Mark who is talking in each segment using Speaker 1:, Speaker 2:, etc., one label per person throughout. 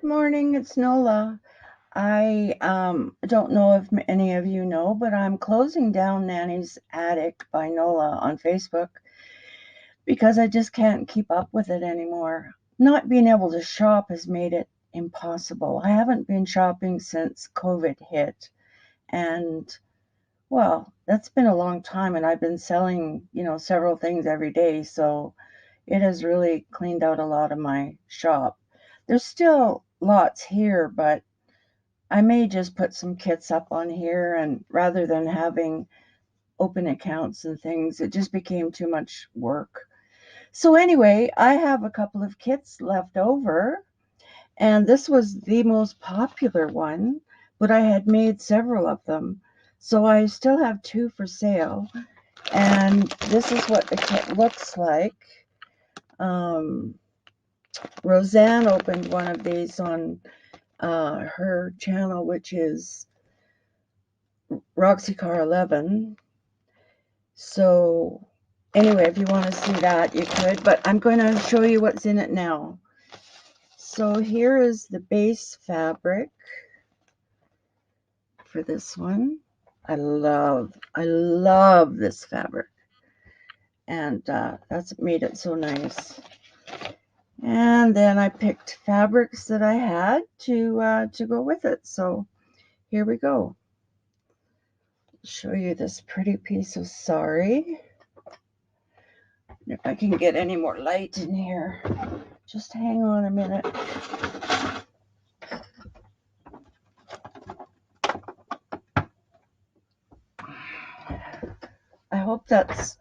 Speaker 1: Good morning, it's Nola. I don't know if any of you know, but I'm closing down Nanny's Attic by Nola on Facebook because I just can't keep up with it anymore. Not being able to shop has made it impossible. I haven't been shopping since COVID hit, and well, that's been a long time, and I've been selling, several things every day, so it has really cleaned out a lot of my shop. There's still lots here, but I may just put some kits up on here, and rather than having open accounts and things, it just became too much work. So anyway, I have a couple of kits left over, and this was the most popular one, but I had made several of them. So I still have two for sale, and this is what the kit looks like. Um, Roseanne opened one of these on her channel, which is Roxy Car 11. So anyway, if you want to see that, you could, but I'm going to show you what's in it now. So here is the base fabric for this one. I love this fabric, and that's made it so nice. And then I picked fabrics that I had to go with it. So here we go. Show you this pretty piece of sari. If I can get any more light in here, just hang on a minute. I hope that's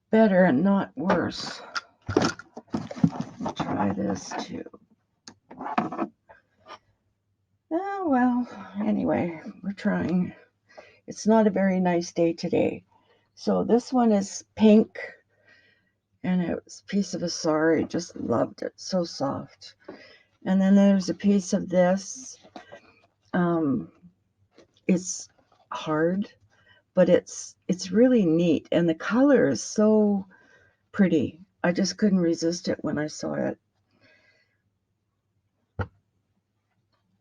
Speaker 1: better and not worse. I'll try this too. Oh, well, anyway, we're trying. It's not a very nice day today. So this one is pink, and it's a piece of a sari. Just loved it. So soft. And then there's a piece of this. Um, it's hard, but it's really neat, and the color is so pretty. I just couldn't resist it when I saw it.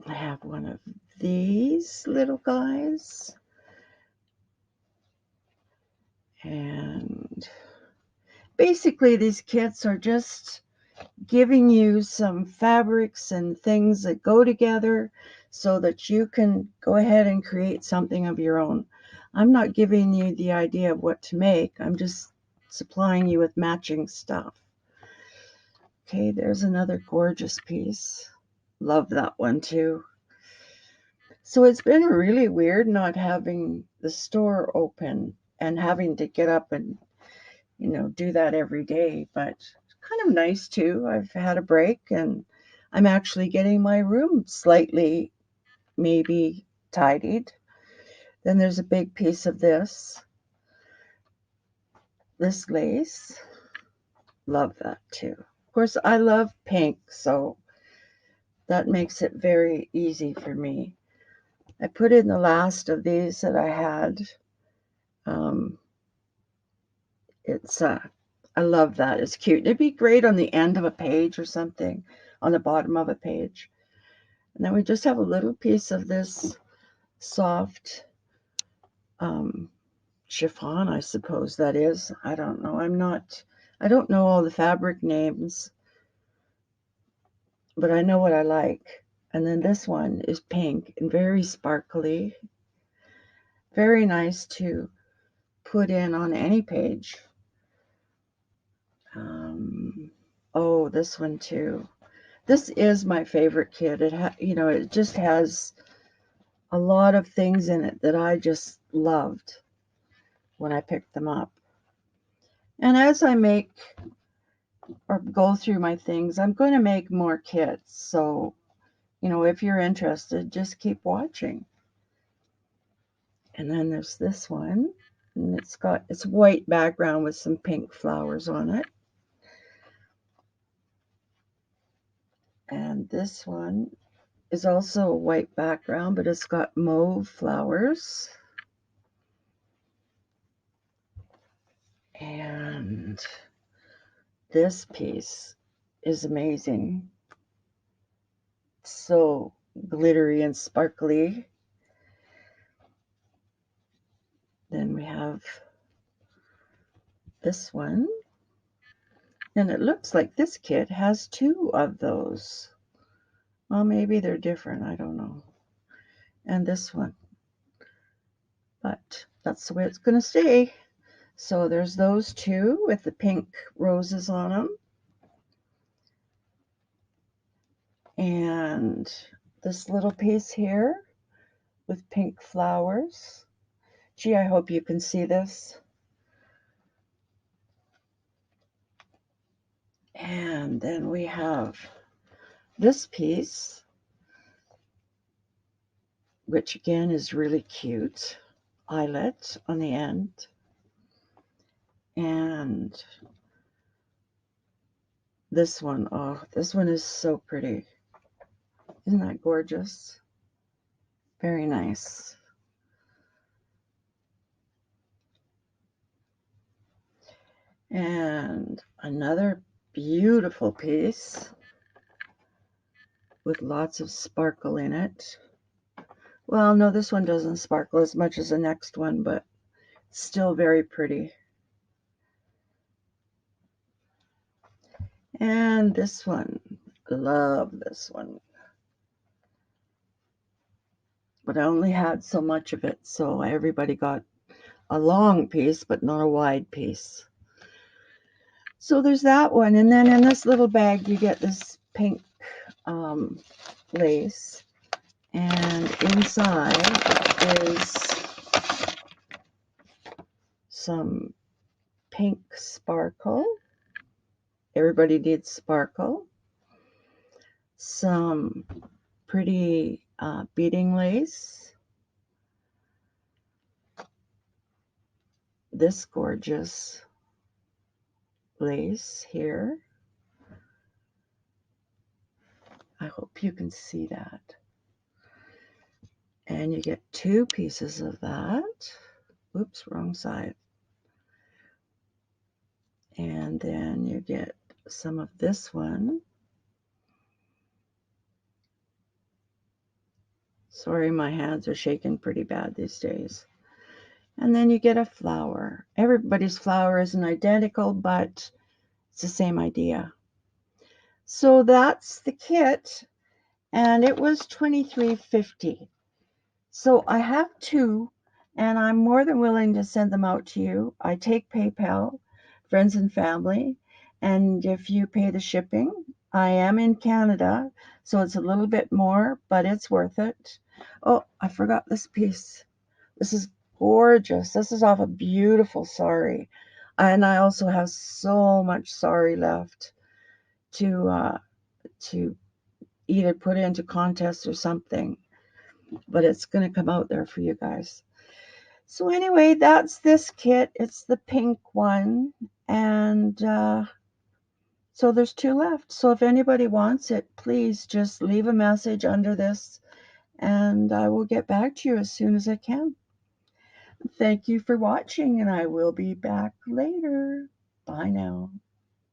Speaker 1: I have one of these little guys, and basically these kits are just giving you some fabrics and things that go together so that you can go ahead and create something of your own. I'm not giving you the idea of what to make. I'm just supplying you with matching stuff. Okay, there's another gorgeous piece. Love that one too. So it's been really weird not having the store open and having to get up and, do that every day, but it's kind of nice too. I've had a break, and I'm actually getting my room slightly maybe tidied. Then there's a big piece of this lace. Love that too. Of course, I love pink, so that makes it very easy for me. I put in the last of these that I had. Um, it's I love that. It's cute. It'd be great on the end of a page or something, on the bottom of a page. And then we just have a little piece of this soft um, chiffon, I suppose that is. I don't know. I don't know all the fabric names, but I know what I like. And then this one is pink and very sparkly. Very nice to put in on any page. Um, oh, this one too. This is my favorite kit. It just has a lot of things in it that I just loved when I picked them up. And as I make or go through my things, I'm going to make more kits. So, if you're interested, just keep watching. And then there's this one, and it's white background with some pink flowers on it. And this one is also a white background, but it's got mauve flowers. And this piece is amazing. so glittery and sparkly. Then we have this one. And it looks like this kit has 2 of those. Well, maybe they're different, I don't know. And this one. But that's the way it's going to stay. So there's those 2 with the pink roses on them. And this little piece here with pink flowers. Gee, I hope you can see this. And then we have this piece, which again is really cute. Eyelet on the end. And this one, oh, this one is so pretty. Isn't that gorgeous? Very nice. And another beautiful piece with lots of sparkle in it. Well, no, this one doesn't sparkle as much as the next one, but still very pretty. And this one, love this one. But I only had so much of it, so everybody got a long piece, but not a wide piece. So there's that one. And then in this little bag, you get this pink lace. And inside is some pink sparkle. Everybody needs sparkle. Some pretty beading lace. This gorgeous lace here. I hope you can see that. And you get 2 pieces of that. Oops, wrong side. And then you get some of this one. Sorry, my hands are shaking pretty bad these days. And then you get a flower. Everybody's flower isn't identical, but it's the same idea. So that's the kit, and it was $23.50. So I have 2, and I'm more than willing to send them out to you. I take PayPal, friends and family, and if you pay the shipping, I am in Canada, so it's a little bit more, but it's worth it. Oh, I forgot this piece. This is gorgeous. This is off a beautiful sari. And I also have so much sari left to either put into contests or something. But it's going to come out there for you guys. So anyway, that's this kit. It's the pink one. And so there's 2 left. So if anybody wants it, please just leave a message under this and I will get back to you as soon as I can. Thank you for watching, and I will be back later. Bye now.